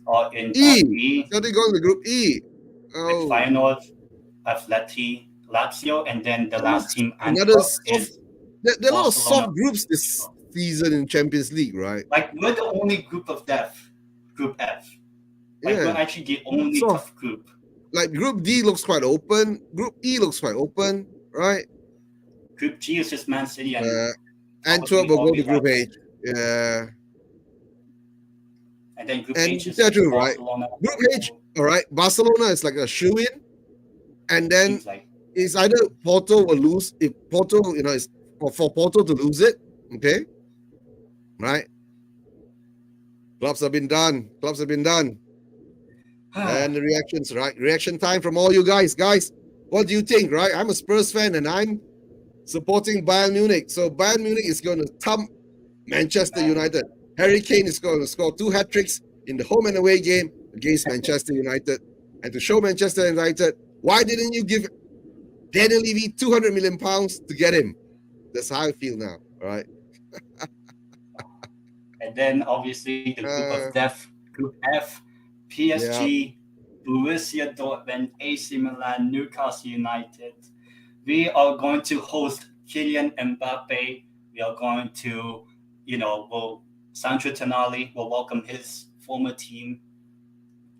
E. Celtic going to Group E. With Feyenoord, Atleti, Lazio, and then the last team another soft. There are a lot of soft groups this season in Champions League, right? Like we're the only group of death, Group F. Like we're actually the only tough group. Like Group D looks quite open. Group E looks quite open, right? Group G is just Man City and Antwerp will go to Group H. Yeah. And then Group H is true, right? Group H, all right. Barcelona is like a shoe-in, and then it's either Porto will lose. If Porto, is for Porto to lose it, okay, right? Clubs have been done. And the reactions, right? Reaction time from all you guys. Guys, what do you think, right? I'm a Spurs fan and I'm supporting Bayern Munich. So Bayern Munich is going to thump Manchester United. Harry Kane is going to score 2 hat-tricks in the home and away game against Manchester United. And to show Manchester United, why didn't you give Daniel Levy £200 million to get him? That's how I feel now, all right? And then obviously the group of death, Group F, PSG, Borussia Dortmund, AC Milan, Newcastle United. We are going to host Kylian Mbappe. We are going to, Sandro Tonali will welcome his former team.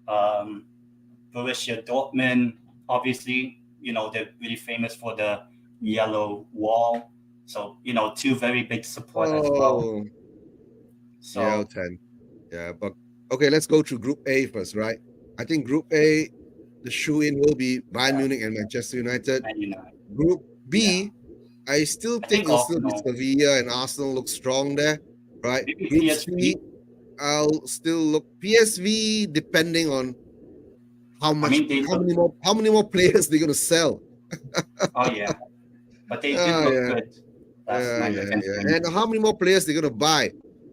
Borussia Dortmund, obviously, they're really famous for the yellow wall. So, 2 very big support as well. So, yeah, 10. Yeah, but okay, let's go through Group A first, right? I think Group A, the shoe-in will be Bayern Munich and Manchester United. Group B, I still think it'll still be Sevilla and Arsenal look strong there, right? Maybe Group PSV. C, I'll still look PSV depending on how much, how many more players they're gonna sell. Oh yeah, but they did look good last night against them. And how many more players they're gonna buy?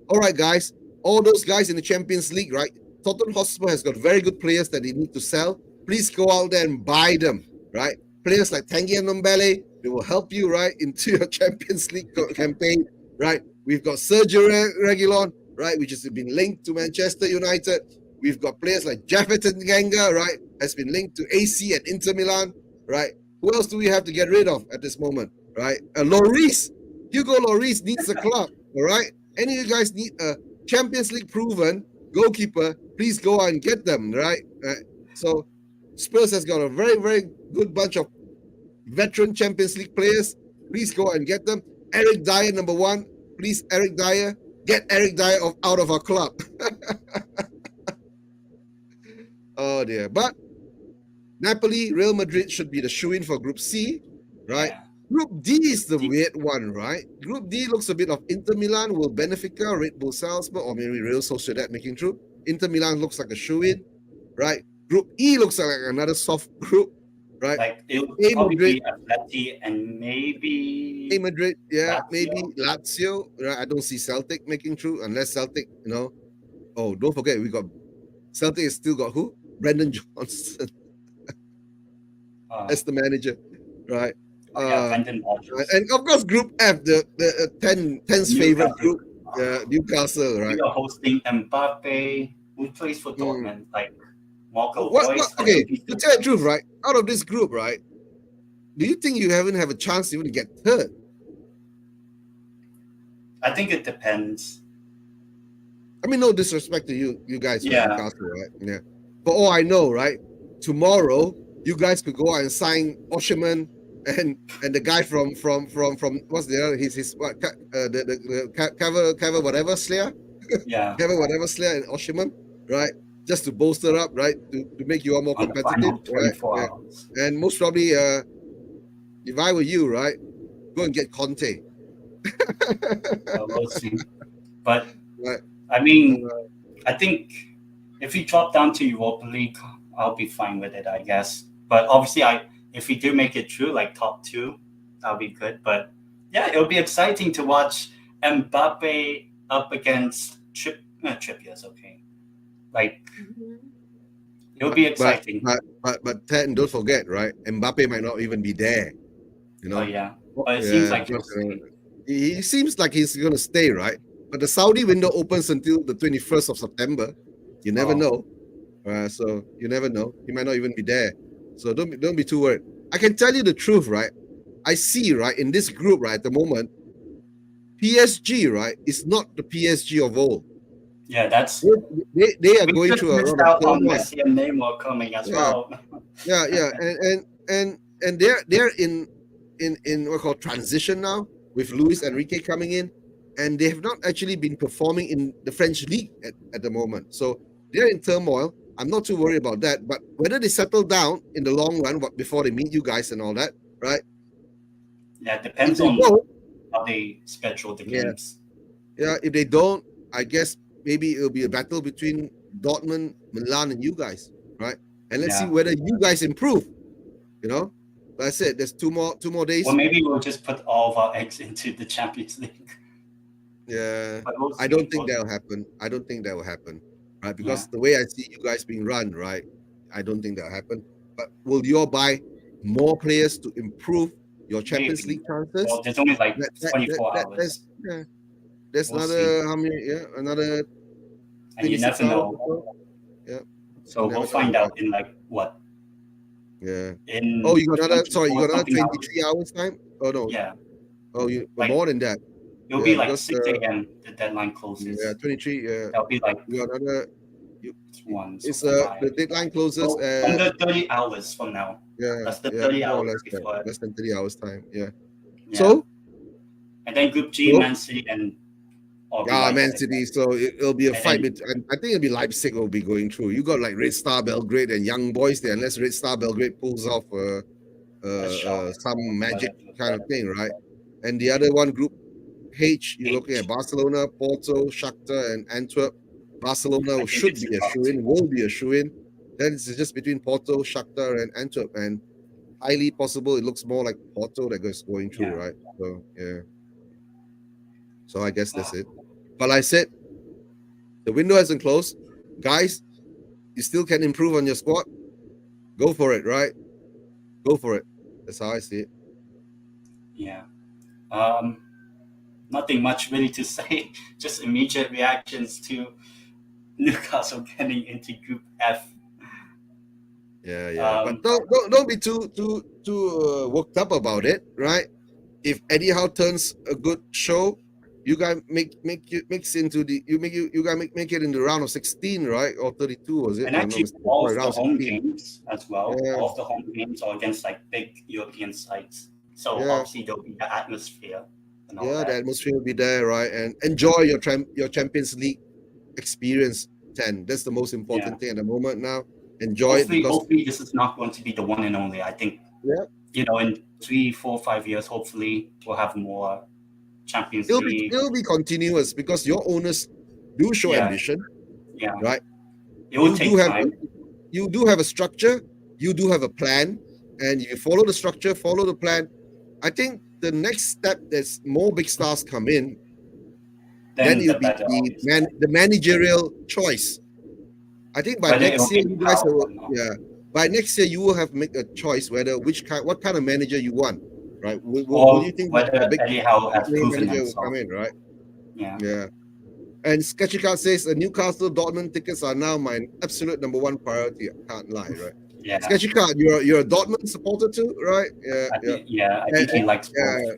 All right, guys, all those guys in the Champions League, right? Tottenham Hotspur has got very good players that they need to sell. Please go out there and buy them, right? Players like Tanguy and Ndombele, they will help you, right, into your Champions League campaign, right? We've got Sergio Reguilon, right, which has been linked to Manchester United. We've got players like Jefferson Ganga, right, has been linked to AC and Inter Milan, right? Who else do we have to get rid of at this moment, right? Lloris, Hugo Lloris needs a club, all right? Any of you guys need a Champions League proven goalkeeper, please go out and get them, right? So Spurs has got a very, very good bunch of veteran Champions League players. Please go out and get them. Eric Dyer, number 1. Please, Eric Dyer, get Eric Dyer out of our club. Oh dear. But Napoli, Real Madrid should be the shoe-in for Group C, right? Yeah. Group D is the weird one, right? Group D looks a bit of Inter Milan, will Benfica, Red Bull Salzburg, or maybe Real Sociedad making through. Inter Milan looks like a shoe-in, right? Group E looks like another soft group, right? Like it would probably be Atleti and maybe A Madrid, yeah, Lazio. Maybe Lazio. Right? I don't see Celtic making through unless Celtic, Oh, don't forget we got Celtic has still got who? Brendan Johnson as the manager, right? Brendan and of course, Group F, the 10's favorite group, Newcastle, right? We are hosting Mbappe, who plays for Dortmund, like Marco Okay, to tell the truth, right? Out of this group, right? do you think you haven't have a chance even to get third? I think it depends. I mean, no disrespect to you guys, right? Yeah. Newcastle, right? Yeah. But all I know, right? Tomorrow, you guys could go out and sign Osherman and the guy from what's the other? His what? The cover whatever Slayer, Yeah. cover whatever Slayer and Osherman, right? Just to bolster up, right? To make you all more On the competitive, final right? 24 Yeah. hours. And most probably, if I were you, right, go and get Conte. We'll see. But Right. I mean, I think if we drop down to Europa League, I'll be fine with it, I guess. But obviously, if we do make it through, like top two, that'll be good. But yeah, it'll be exciting to watch Mbappe up against Trippier's okay. Like it'll be exciting. But Ted, don't forget, right? Mbappe might not even be there. You know. Oh yeah, but it seems like he seems like he's going to stay, right? But the Saudi window opens until the 21st of September. You never know. So you never know. He might not even be there. So don't be too worried. I can tell you the truth, right? I see, right, in this group, right, at the moment, PSG, right, is not the PSG of old. Yeah, that's they are going through a lot of out on Messi and Neymar coming as well. Yeah, and they're in what called transition now with Luis Enrique coming in, and they have not actually been performing in the French league at the moment. So they're in turmoil. I'm not too worried about that. But whether they settle down in the long run before they meet you guys and all that, right? Yeah, it depends on how they schedule the games. Yeah, if they don't, I guess maybe it'll be a battle between Dortmund, Milan, and you guys, right? And let's see whether you guys improve. You know, but I said there's two more days. Well, maybe we'll just put all of our eggs into the Champions League. Yeah, I don't think that'll happen. I don't think that will happen, right? Because the way I see you guys being run, right, I don't think that'll happen. But will you all buy more players to improve your Champions League chances? Well, there's only like 24 hours. There's another how many? Yeah, another. And you never know. Yeah. So we'll find out in like what? Yeah. You got another. Sorry, you got another 23 hours time. Oh no. Yeah. Oh, more than that. It'll be like 6 a.m. The deadline closes. Yeah, 23. Yeah. That'll be like. You got another. It's the deadline closes under 30 hours from now. Yeah. That's the 30 hours before. Less than 30 hours time. Yeah. So. And then Group G, Man City and. Man City. So it'll be a fight. I think it'll be Leipzig will be going through. You got like Red Star Belgrade and Young Boys there, unless Red Star Belgrade pulls off some magic kind of thing, right? And the other one, Group H, you're looking at Barcelona, Porto, Shakhtar, and Antwerp. Barcelona should be a shoe-in, will be a shoe-in. Then it's just between Porto, Shakhtar, and Antwerp, and highly possible it looks more like Porto that goes going through, right? So yeah. So I guess that's it. But like I said, the window hasn't closed. Guys, you still can improve on your squad. Go for it, right? Go for it. That's how I see it. Yeah. Nothing much really to say. Just immediate reactions to Newcastle getting into Group F. Yeah. But don't be too worked up about it, right? If Eddie Howe turns a good show, you guys make it in the round of 16, right? Or 32, was it? And actually, all of the home games as well. Yeah. All of the home games are against like big European sides. So obviously there'll be the atmosphere. The atmosphere will be there, right? And enjoy your Champions League experience. 10. That's the most important thing at the moment now. Enjoy it. Hopefully, this is not going to be the one and only. I think. Yeah. In 3, 4, 5 years, hopefully we'll have more Champions League. It'll be continuous because your owners do show ambition. Yeah. Right. It will take time. You do have a structure. You do have a plan, and if you follow the structure, follow the plan, I think the next step, there's more big stars come in. Then it'll be the managerial choice. I think by next year, you guys by next year you will have to make a choice whether what kind of manager you want, right? Will you think whether Eddie Howe has proven himself will come in, right? Yeah. And Sketchy Card says the Newcastle Dortmund tickets are now my absolute number one priority. I can't lie, right? Yeah, Sketchy card. You're a Dortmund supporter too, right? I think he likes both.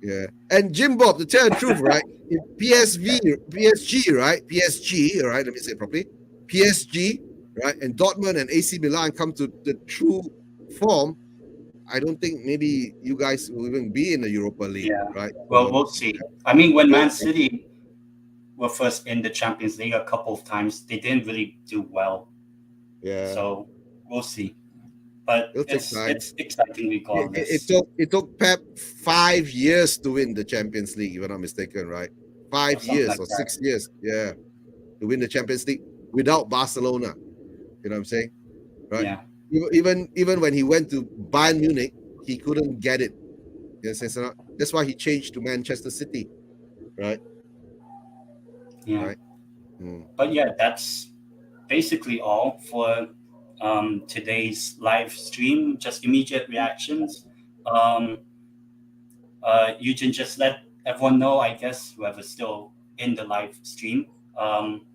Yeah. And Jim Bob, to tell the truth, right? If PSG, right? PSG, all right, let me say it properly. PSG, right? And Dortmund and AC Milan come to the true form. I don't think maybe you guys will even be in the Europa League, Yeah. right? Well, So, we'll see. I mean, when we'll Man see. City were first in the Champions League a couple of times, they didn't really do well. Yeah, So we'll see. But it'll take time. it's exciting regardless. It took Pep 5 years to win the Champions League, if I'm not mistaken, right? Five Or something years like or that. 6 years, yeah, to win the Champions League without Barcelona. You know what I'm saying, right? Yeah. Even when he went to Bayern Munich, he couldn't get it. Yes, that's why he changed to Manchester City, right? Yeah. Right. Mm. But yeah, that's basically all for today's live stream. Just immediate reactions. You can just let everyone know, I guess, whoever's still in the live stream,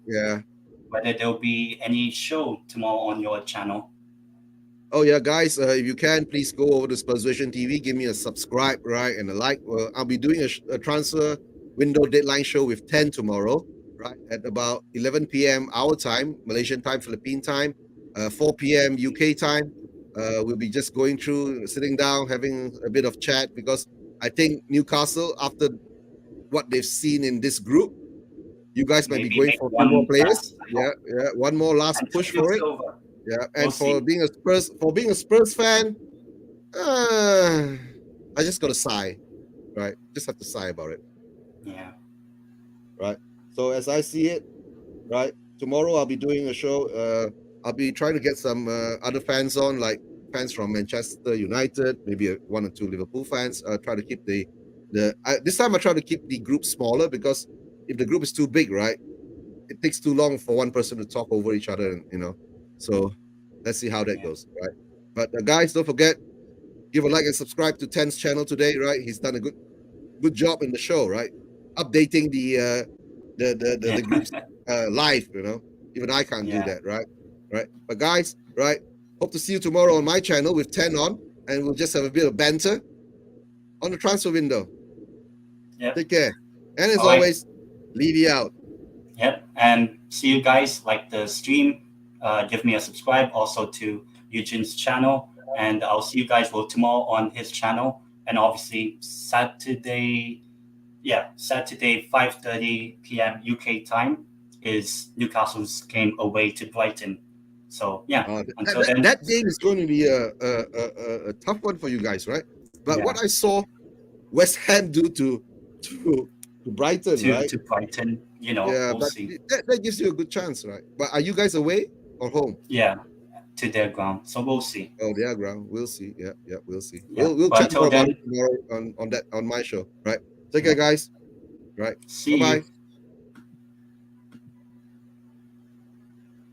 Yeah. whether there'll be any show tomorrow on your channel. Oh yeah, guys, if you can, please go over to Spurs Vision TV, give me a subscribe, right, and a like. I'll be doing a transfer window deadline show with 10 tomorrow, right, at about 11 p.m. our time, Malaysian time, Philippine time, 4 p.m. UK time. We'll be just going through, sitting down, having a bit of chat, because I think Newcastle, after what they've seen in this group, you guys might be Maybe going make for a few more one players. last Yeah, one more last push Antonio for it. Silva. Yeah, We'll and for see. being a Spurs fan, I just gotta sigh, right? Just have to sigh about it, Yeah. right? So as I see it, right, tomorrow I'll be doing a show. I'll be trying to get some other fans on, like fans from Manchester United, maybe one or two Liverpool fans. Try to keep this time I try to keep the group smaller, because if the group is too big, right, it takes too long for one person to talk over each other, and. So let's see how that Yeah. goes, right? But guys, don't forget, give a like and subscribe to Ten's channel today, right? He's done a good job in the show, right? Updating the group's live, Even I can't do Yeah. that, right? Right. But guys, right? Hope to see you tomorrow on my channel with 10 on, and we'll just have a bit of banter on the transfer window. Yep. Take care. And as All right. always, Levy out. Yep. And see you guys. Like the stream. Give me a subscribe also to Eugene's channel. And I'll see you guys tomorrow on his channel. And obviously Saturday, 5:30 p.m. UK time is Newcastle's game away to Brighton. So yeah, until then. That game is going to be a tough one for you guys, right? But Yeah. what I saw West Ham do to Brighton, right? To Brighton, Yeah, we'll but see. that gives you a good chance, right? But are you guys away or home? Yeah, to their ground. So we'll see. Oh, their ground. We'll see. Yeah, we'll see. Yeah. We'll chat until more about then, it tomorrow on my show, right? Take care, guys. Right. See Bye-bye. you.